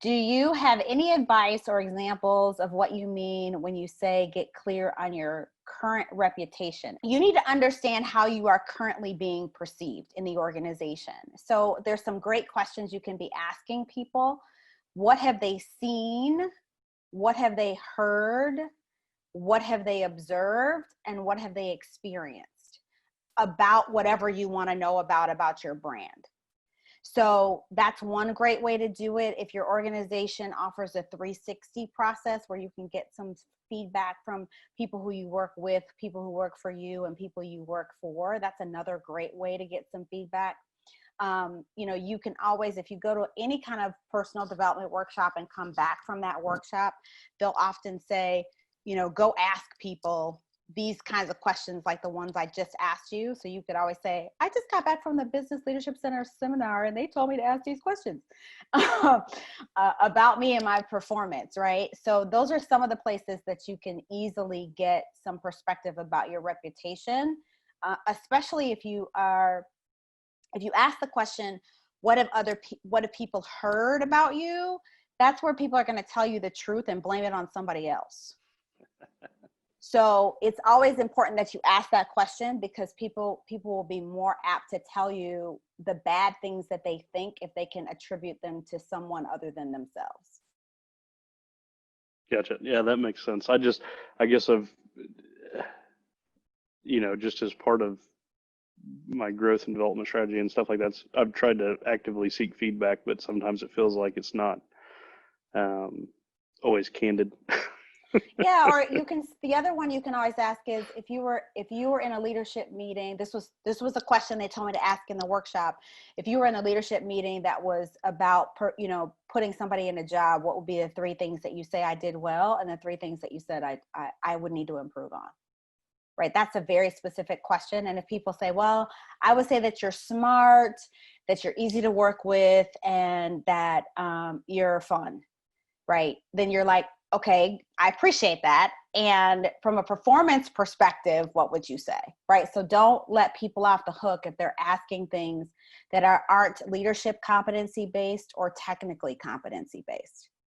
Do you have any advice or examples of what you mean when you say get clear on your current reputation? You need to understand how you are currently being perceived in the organization. So there's some great questions you can be asking people. What have they seen? What have they heard? What have they observed? And what have they experienced about whatever you want to know about your brand? So that's one great way to do it. If your organization offers a 360 process where you can get some feedback from people who you work with, people who work for you, and people you work for, that's another great way to get some feedback. You can always, if you go to any kind of personal development workshop and come back from that workshop, they'll often say, go ask people these kinds of questions like the ones I just asked you. So you could always say, I just got back from the Business Leadership Center seminar and they told me to ask these questions about me and my performance, right? So those are some of the places that you can easily get some perspective about your reputation, especially if you ask the question, what have people heard about you? That's where people are going to tell you the truth and blame it on somebody else. So it's always important that you ask that question, because people will be more apt to tell you the bad things that they think if they can attribute them to someone other than themselves. Gotcha. Yeah, that makes sense. I guess I've, just as part of my growth and development strategy and stuff like that, I've tried to actively seek feedback, but sometimes it feels like it's not always candid. Yeah, or the other one you can always ask is, if you were in a leadership meeting, this was a question they told me to ask in the workshop. If you were in a leadership meeting that was about putting somebody in a job, what would be the 3 things that you say I did well, and the 3 things that you said I would need to improve on? Right? That's a very specific question. And if people say, well, I would say that you're smart, that you're easy to work with, and that you're fun, right? Then you're like, okay, I appreciate that. And from a performance perspective, what would you say, right? So don't let people off the hook if they're asking things that aren't leadership competency based or technically competency based.